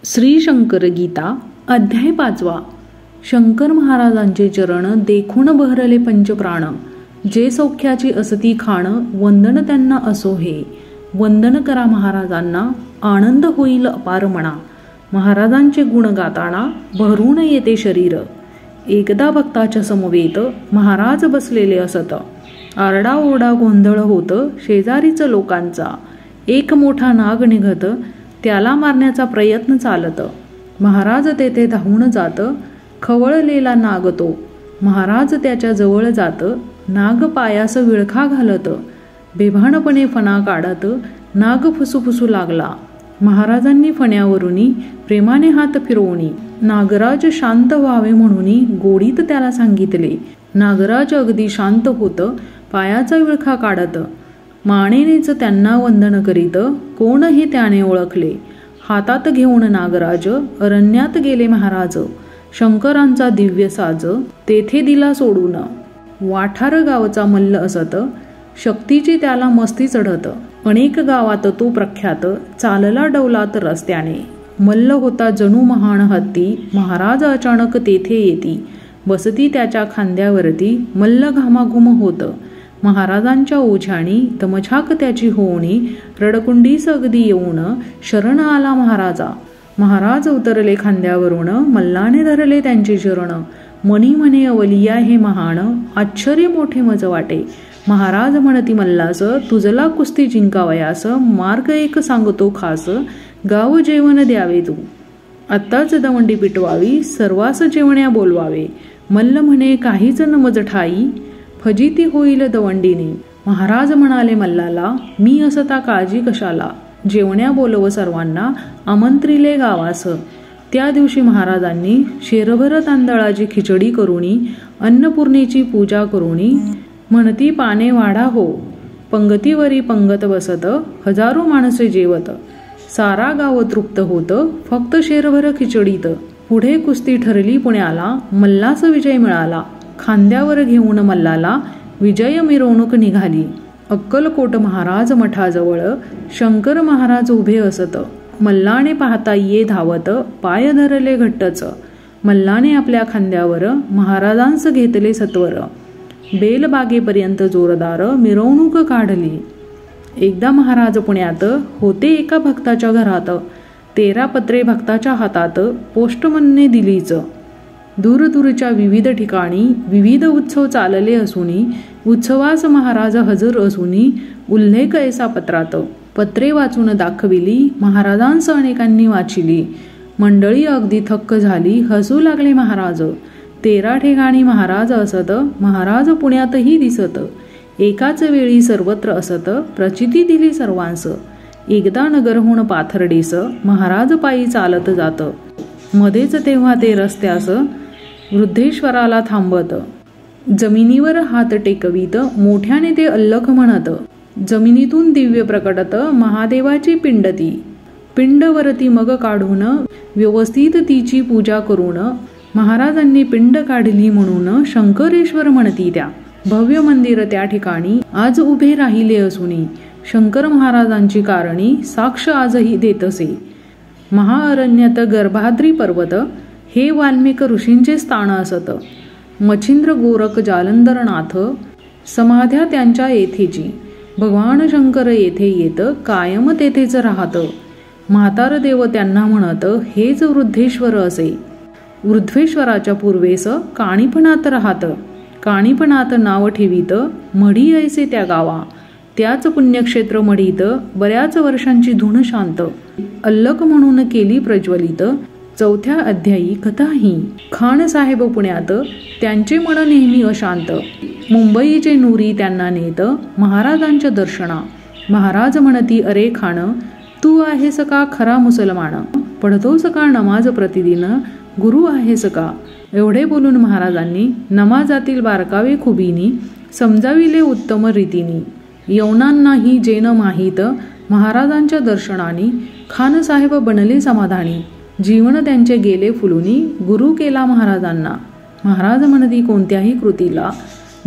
श्री शंकर गीता अध्याय 5. शंकर महाराजांचे चरण देखून बहरले पंचप्राण. जे सौख्याची असती खाण वंदन त्यांना असो हे. वंदन करा महाराजांना आनंद होईल अपार म्हणा. महाराजांचे गुण गाताना भरून येते शरीर. एकदा भक्ताच्या समवेत महाराज बसलेले असत. आरडाओरडा गोंधळ होत शेजारीच लोकांचा. एक मोठा नाग निघत त्याला मारण्याचा प्रयत्न चालत. महाराज तेथे धावून जात. खवळलेला नाग तो. महाराज त्याच्या जवळ जात. नाग पायास विळखा घालत. बेभानपणे फणा काढत नाग फुसूफुसू लागला. महाराजांनी फण्यावरुनी प्रेमाने हात फिरवणी नागराज शांत व्हावे म्हणून गोडीत त्याला सांगितले. नागराज अगदी शांत होत पायाचा विळखा काढत. मानेनेच त्यांना वंदन करीत. कोण हे त्याने ओळखले. हातात घेऊन नागराज अरण्यात गेले महाराज. शंकरांचा दिव्य साज तेथे दिला सोडून. वाठार गावचा मल्ल असत. शक्तीची त्याला मस्ती चढत. अनेक गावात तो प्रख्यात. चालला डौलात रस्त्याने. मल्ल होता जणू महान हत्ती. महाराज अचानक तेथे येती. बसती त्याच्या खांद्यावरती. मल्ल घामाघूम होत. महाराजांच्या ओझ्यानी दमछाक त्याची होऊनी. रडकुंडीस अगदी येऊन शरण आला महाराजा. महाराज उतरले खांद्यावरून. मल्लाने धरले त्यांचे चरण. मनी म्हणे अवलिया हे महान. आश्चर्य मोठे मज वाटे. महाराज म्हणती मल्लास तुझला कुस्ती जिंकावयास मार्ग एक सांगतो खास. गाव जेवण द्यावे तू. आत्ताच दवंडी पिटवावी. सर्वास जेवण्या बोलवावे. मल्ल म्हणे काहीच न मज ठाई. फजिती होईल दवंडीने. महाराज म्हणाले मल्लाला मी असता काळजी कशाला. जेवण्या बोलव सर्वांना आमंत्रिले गावास. त्या दिवशी महाराजांनी शेरभर तांदळाची खिचडी करुणी अन्नपूर्णेची पूजा करुणी म्हणती पाने वाढा हो. पंगतीवरी पंगत बसत हजारो माणसे जेवत. सारा गाव तृप्त होत फक्त शेरभर खिचडीत. पुढे कुस्ती ठरली पुण्याला. मल्लास विजय मिळाला. खांद्यावर घेऊन मल्लाला विजय मिरवणूक निघाली. अक्कलकोट महाराज मठाजवळ शंकर महाराज उभे असत. मल्लाने पाहता ये धावत. पाय धरले घट्टच. मल्लाने आपल्या खांद्यावर महाराजांस घेतले सत्वर. बेलबागेपर्यंत जोरदार मिरवणूक काढली. एकदा महाराज पुण्यात होते एका भक्ताच्या घरात. 13 पत्रे भक्ताच्या हातात पोस्टमनने दिलीच. दूरदूरच्या विविध ठिकाणी विविध उत्सव चालले असूनी उत्सवास महाराज हजर असूनी उल्लेख ऐसा पत्रात. पत्रे वाचून दाखविली. महाराजांस अनेकांनी वाचिली. मंडळी अगदी थक्क झाली. हसू लागले महाराज. 13 ठिकाणी महाराज असत. महाराज पुण्यातही दिसत. एकाच वेळी सर्वत्र असत. प्रचिती दिली सर्वांस. एकदा नगरहून पाथर्डीस महाराज पायी चालत जात. मध्येच तेव्हा ते रस्त्यास वृद्धेश्वराला थांबत. जमिनीवर हात टेकवीत मोठ्याने ते अल्लख म्हणत. जमिनीतून दिव्य प्रकटत महादेवाची पिंडती. पिंडवरती मग काढून व्यवस्थित तिची पूजा करून महाराजांनी पिंड काढली म्हणून शंकरेश्वर म्हणती त्या. भव्य मंदिर त्या ठिकाणी आज उभे राहिले असूनी शंकर महाराजांची कारणी साक्ष आजही देत असे. महाअरण्यात गर्भाद्री पर्वत हे वाल्मिक ऋषींचे स्थान असत. मच्छिंद्र गोरख जालंधरनाथ समाध्या त्यांच्या येथेची. भगवान शंकर येथे येत कायम तेथेच राहत. म्हातार देव त्यांना म्हणत हेच वृद्धेश्वर असे. वृद्धेश्वराच्या पूर्वेस काणीपणात राहत. काणीपणात नाव ठेवीत मढी ऐसे त्या गावा. त्याच पुण्यक्षेत्र मढीत बऱ्याच वर्षांची धुन शांत. अल्लक म्हणून केली प्रज्वलित. 4थ्या अध्यायी कथा ही. खान साहेब पुण्यात त्यांचे मन नेहमी अशांत. मुंबईचे नुरी त्यांना नेत महाराजांच्या दर्शना. महाराज म्हणती अरे खान तू आहेस का खरा मुसलमान. पढतोस का नमाज प्रतिदिन. गुरु आहेस का. एवढे बोलून महाराजांनी नमाजातील बारकावे खुबीनी समजाविले उत्तम रीतीने. यवनांनाही जेन माहीत महाराजांच्या दर्शनाने खान साहेब बनले समाधानी. जीवन त्यांचे गेले फुलुनी. गुरु केला महाराजांना. महाराज म्हणती कोणत्याही कृतीला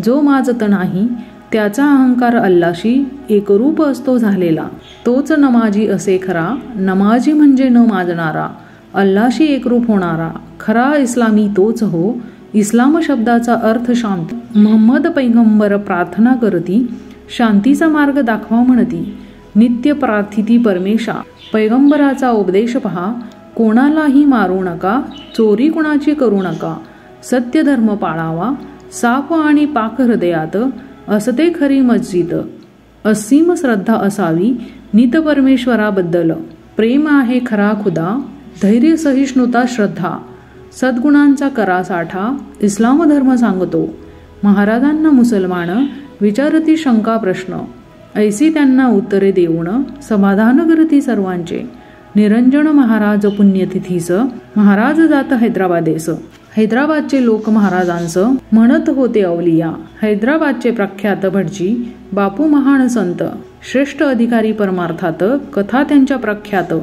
जो माजत नाही त्याचा अहंकार अल्लाशी एकरूप असतो झालेला. तोच नमाजी असे खरा. नमाजी म्हणजे न माजणारा. अल्लाशी एकरूप होणारा खरा इस्लामी तोच हो. इस्लाम शब्दाचा अर्थ शांती. महम्मद पैगंबर प्रार्थना करती, शांतीचा मार्ग दाखवा म्हणती. नित्य प्रार्थिती परमेशा, पैगंबराचा उपदेश पहा. कोणालाही मारू नका, चोरी कुणाची करू नका, सत्य धर्म पाळावा. साफ आणि पाक हृदयात असते खरी मस्जिद. असीम श्रद्धा असावी नित परमेश्वराबद्दल. प्रेम आहे खरा खुदा, धैर्य सहिष्णुता श्रद्धा. सद्गुणांचा करा साठा, इस्लाम धर्म सांगतो. महाराजांना मुसलमान विचारती शंका प्रश्न, ऐसी त्यांना उत्तरे देऊन समाधान करती सर्वांचे. निरंजन महाराज पुण्यतिथीस, महाराज जात हैदराबादेस. हैदराबादचे लोक महाराजांस म्हणत होते अवलिया. हैदराबादचे प्रख्यात भटजी बापू महान संत, श्रेष्ठ अधिकारी परमार्थात. कथा त्यांच्या प्रख्यात.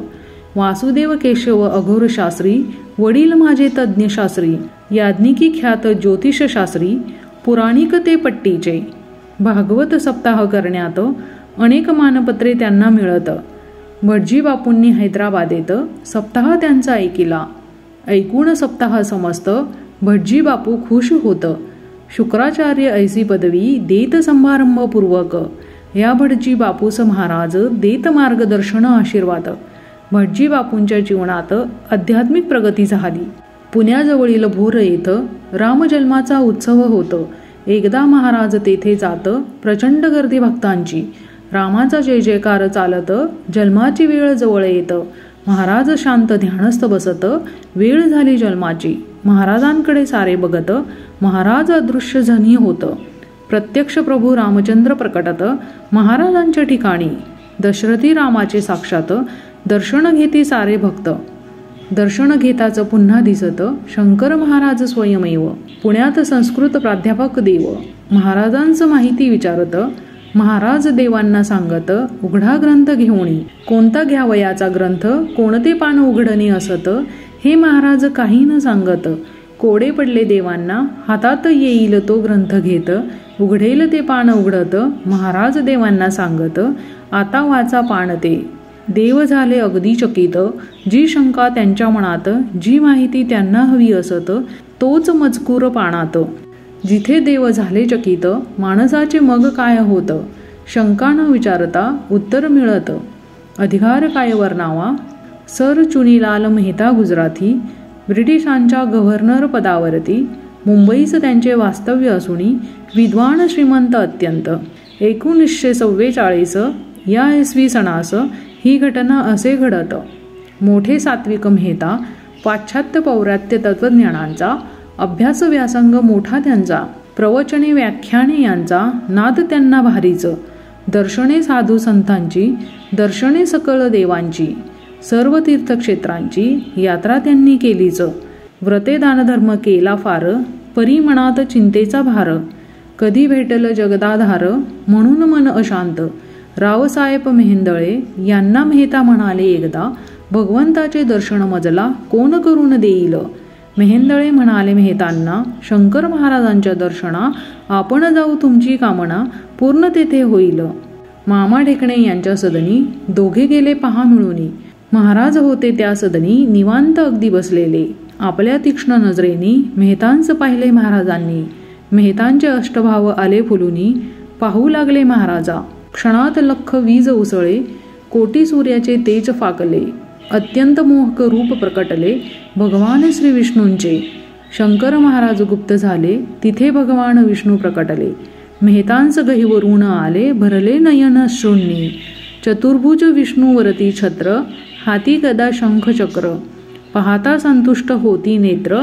वासुदेव केशव अघोर शास्त्री, वडील माझे तज्ज्ञ शास्त्री. याज्ञिकी ख्यात ज्योतिष शास्त्री, पुराणिक ते पट्टीचे. भागवत सप्ताह करण्यात अनेक मानपत्रे त्यांना मिळत. भटजी बापूंनी हैदराबादेत सप्ताह त्यांचा ऐकिला. ऐकून सप्ताह समस्त भटजी बापू खुश होत. शुक्राचार्य ऐसी पदवी देत समारंभपूर्वक. या भटजी बापूस महाराज देत मार्गदर्शन आशीर्वाद. भटजी बापूंच्या जीवनात आध्यात्मिक प्रगती झाली. पुण्याजवळील भोर येथे रामजन्माचा उत्सव होतो. एकदा महाराज तेथे जात. प्रचंड गर्दी भक्तांची. रामाचा जय जयकार चालत. जन्माची वेळ जवळ येत. महाराज शांत ध्यानस्थ बसत. वेळ झाली जन्माची. महाराजांकडे सारे बघत. महाराज अदृश्य झनी होत. प्रत्यक्ष प्रभू रामचंद्र प्रकटत महाराजांच्या ठिकाणी. दशरथी रामाचे साक्षात दर्शन घेती सारे भक्त. दर्शन घेताच पुन्हा दिसत शंकर महाराज स्वयमेव. पुण्यात संस्कृत प्राध्यापक देव महाराजांचं माहिती विचारत. महाराज देवांना सांगत, उघडा ग्रंथ घेऊनी. कोणता घ्यावयाचा ग्रंथ, कोणते पान उघडणे असत, हे महाराज काही न सांगत. कोडे पडले देवांना, हातात येईल तो ग्रंथ घेत. उघडेल ते पान उघडत, महाराज देवांना सांगत, आता वाचा पान ते. देव झाले अगदी चकित. जी शंका त्यांच्या मनात, जी माहिती त्यांना हवी असत, तोच मजकूर पानात. जिथे देव झाले चकित, माणसाचे मग काय होत. शंका न विचारता उत्तर मिळत. अधिकार काय वर्णावा. सर चुनीलाल मेहता गुजराती, ब्रिटिशांच्या गव्हर्नर पदावरती. मुंबईस त्यांचे वास्तव्य असूनी विद्वान श्रीमंत अत्यंत. 1944 या इसवी सणास ही घटना असे घडत. मोठे सात्विक मेहता, पाश्चात्य पौरात्य तत्वज्ञानांचा अभ्यास व्यासंग मोठा त्यांचा. प्रवचने व्याख्याने यांचा नाद त्यांना भारीच. दर्शने साधू संतांची, दर्शने सकळ देवांची. सर्व तीर्थक्षेत्रांची यात्रा त्यांनी केलीच. व्रते दानधर्म केला फार, परी मनात चिंतेचा भार. कधी भेटल जगदाधार, म्हणून मन अशांत. रावसाहेब मेहेंदळे यांना मेहता म्हणाले एकदा, भगवंताचे दर्शन मजला कोण करून देईल. मेहेंदळे म्हणाले मेहतांना, शंकर महाराजांच्या दर्शना आपण जाऊ, तुमची कामना पूर्ण तेथे होईल. मामा ढेकणे यांच्या सदनी दोघे गेले पहा मिळूनी. महाराज होते त्या सदनी निवांत अगदी बसलेले. आपल्या तीक्ष्ण नजरेनी मेहतांच पाहिले महाराजांनी. मेहतांचे अष्टभाव आले फुलूनी. पाहू लागले महाराजा. क्षणात लख वीज उसळे, कोटी सूर्याचे तेज फाकले. अत्यंत मोहक रूप प्रकटले भगवान श्री विष्णूंचे. शंकर महाराज गुप्त झाले, तिथे भगवान विष्णू प्रकटले. मेहतांस गहिवरून आले, भरले नयन शून्य. चतुर्भुज विष्णूवरती छत्र, हाती गदा शंख चक्र. पाहता संतुष्ट होती नेत्र,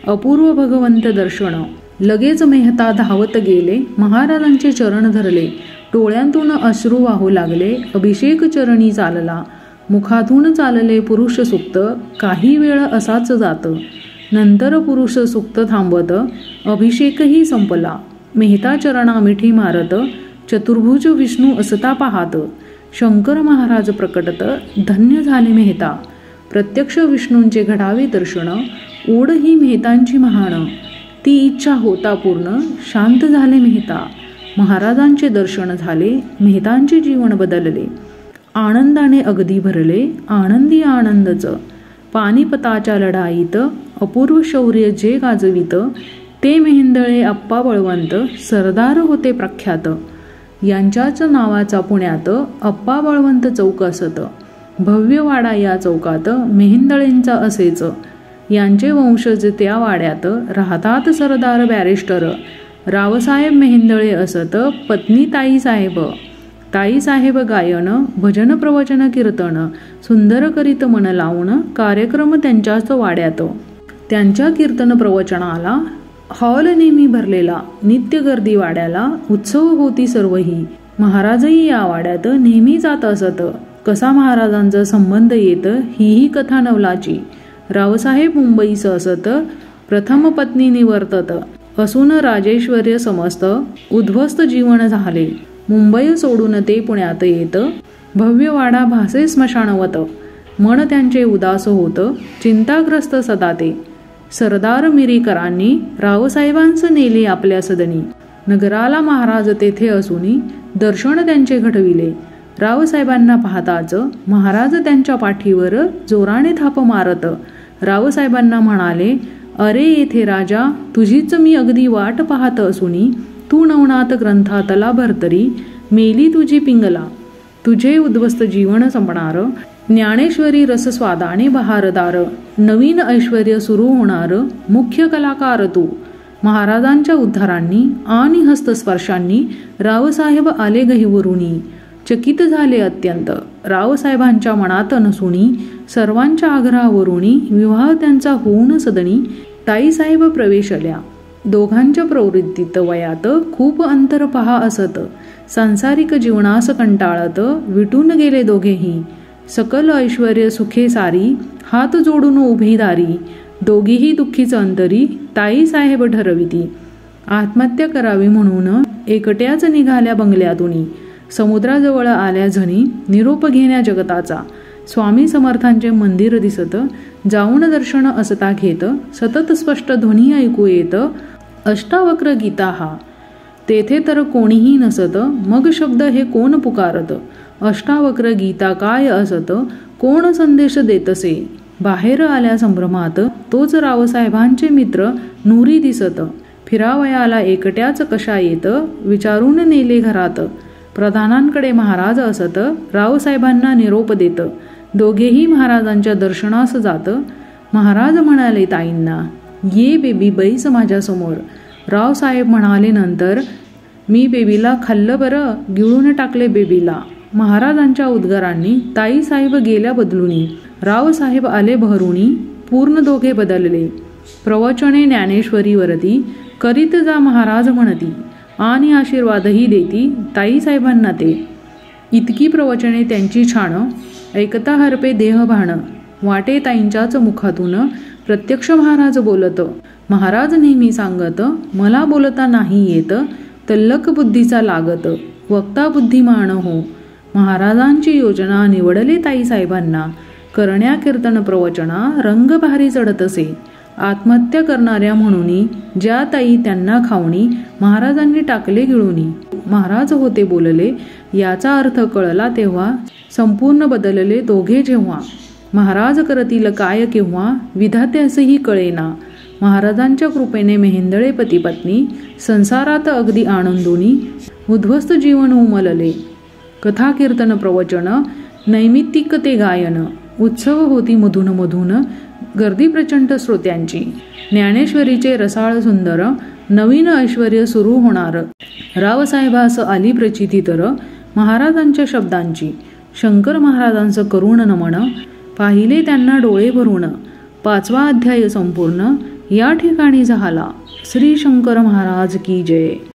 अपूर्व भगवंत दर्शन. लगेच मेहता धावत गेले, महाराजांचे चरण धरले. डोळ्यांतून अश्रू वाहू लागले. अभिषेक चरणी चालला. मुखातून चालले पुरुष सुक्त. काही वेळ असाच जात. नंतर पुरुष सुक्त थांबत. अभिषेकही संपला. मेहता चरणा मिठी मारत. चतुर्भुज विष्णू असता पाहात. शंकर महाराज प्रकटत. धन्य झाले मेहता. प्रत्यक्ष विष्णूंचे घडावे दर्शन. ओढ ही मेहतांची महान. ती इच्छा होता पूर्ण. शांत झाले मेहता. महाराजांचे दर्शन झाले. मेहतांचे जीवन बदलले. आनंदाने अगदी भरले. आनंदी आनंदच. पानिपताच्या लढाईत अपूर्व शौर्य जे गाजवित, ते मेहेंदळे आप्पा बळवंत सरदार होते प्रख्यात. यांच्याच नावाचा पुण्यात आप्पा बळवंत चौक असत. भव्य वाडा या चौकात मेहेंदळेंचा असेच. यांचे वंशज त्या वाड्यात राहतात सरदार बॅरिस्टर रावसाहेब मेहेंदळे असत. पत्नी ताईसाहेब. ताईसाहेब गायन भजन प्रवचन कीर्तन सुंदर करीत मन लावून कार्यक्रम त्यांच्याच वाड्यात. त्यांच्या कीर्तन प्रवचनाला हॉल नेहमी भरलेला. नित्य गर्दी वाड्याला. उत्सव होती सर्वही. महाराजही या वाड्यात नेहमी जात असत. कसा महाराजांचा संबंध येत हीही कथा नवलाची. रावसाहेब मुंबईस असत. प्रथम पत्नी निवर्तत असून राजेश्वर्य समस्त उद्ध्वस्त जीवन झाले. मुंबई सोडून ते पुण्यात येत. भव्य वाडा भासे स्मशानवत. मन त्यांचे उदास होत. चिंताग्रस्त सदा ते. सरदार मिरीकरांनी रावसाहेबांस नेले आपल्या सदनी. नगराला महाराज तेथे असूनी दर्शन त्यांचे घडविले. रावसाहेबांना पाहताच महाराज त्यांच्या पाठीवर जोराने थाप मारत रावसाहेबांना म्हणाले, अरे येथे राजा, तुझीच मी अगदी वाट पाहत असूनी तू नवनाथ ग्रंथातला भरतरी मेली तुझी पिंगला. तुझे उद्ध्वस्त जीवन संपणार. ज्ञानेश्वरी रसस्वादाने बहारदार. नवीन ऐश्वर्य सुरू होणार. मुख्य कलाकार तू. महाराजांच्या उद्धारांनी आणि हस्तस्पर्शांनी रावसाहेब आले गहिवरुनी. चकित झाले अत्यंत. रावसाहेबांच्या मनात नसुनी सर्वांच्या आग्रहावरुनी विवाह त्यांचा होऊन सदनी ताईसाहेब प्रवेशल्या. दोघांच्या प्रवृत्तीत वयात खूप अंतर पहा असत. सांसारिक जीवनास कंटाळत विटून गेले दोघेही. सकल ऐश्वर्य सुखे सारी हात जोडून उभी दारी. दोघीही दुःखीच अंतरी ताईसाहेब ठरविती. आत्महत्या करावी म्हणून एकट्याच निघाल्या बंगल्यातून. समुद्राजवळ आल्या झणी निरोप घेण्या जगताचा. स्वामी समर्थांचे मंदिर दिसत. जाऊन दर्शन असता घेत. सतत स्पष्ट ध्वनी ऐकू येत. अष्टावक्र गीता हा. तेथे तर कोणीही नसत. मग शब्द हे कोण पुकारत. अष्टावक्र गीता काय असत. कोण संदेश देतसे. बाहेर आल्या संभ्रमात तोच रावसाहेबांचे मित्र नुरी दिसत. फिरावयाला एकट्याच कशा येत. विचारून नेले घरात. प्रधानांकडे महाराज असत. रावसाहेबांना निरोप देत. दोघेही महाराजांच्या दर्शनास जात. महाराज म्हणाले ताईंना, ये बेबी बैस माझ्यासमोर. रावसाहेब म्हणाले नंतर, मी बेबीला खाल्लं बरं. गिळून टाकले बेबीला. महाराजांच्या उद्गारांनी ताईसाहेब गेल्या बदलुनी. रावसाहेब आले बहरूनी. पूर्ण दोघे बदलले. प्रवचने ज्ञानेश्वरीवरती करीत जा महाराज म्हणती आणि आशीर्वादही देती ताईसाहेबांना ते. इतकी प्रवचने त्यांची छान. ऐकता हरपे देहभान. वाटे ताईंच्याच मुखातून प्रत्यक्ष महाराज बोलत. महाराज नेहमी सांगत, मला बोलता नाही येत. तल्लक बुद्धीचा लागत. वक्ता बुद्धिमान हो. महाराजांची योजना निवडले ताईसाहेबांना. करण्या कीर्तन प्रवचना रंग भारी चढत असे. आत्महत्या करणाऱ्या म्हणून ज्या ताई त्यांना खावणी महाराजांनी टाकले गिळूनी. महाराज होते बोलले याचा अर्थ कळला तेव्हा. संपूर्ण बदलले दोघे जेव्हा. महाराज करतील काय केव्हा विधात्यासही कळेना. महाराजांच्या कृपेने मेहेंदळे पती-पत्नी संसारात अगदी आनंदोनी. उद्ध्वस्त जीवन उमलले. कथा कीर्तन प्रवचन नैमित्तिक ते गायन. उत्सव होती मधून मधून. गर्दी प्रचंड श्रोत्यांची. ज्ञानेश्वरीचे रसाळ सुंदर नवीन ऐश्वर्य सुरू होणार. रावसाहेबास आली प्रचिती तर महाराजांच्या शब्दांची. शंकर महाराजांचं करुण नमन. पाहिले त्यांना डोळे भरून. 5वा अध्याय संपूर्ण या ठिकाणी झाला. श्री शंकर महाराज की जय.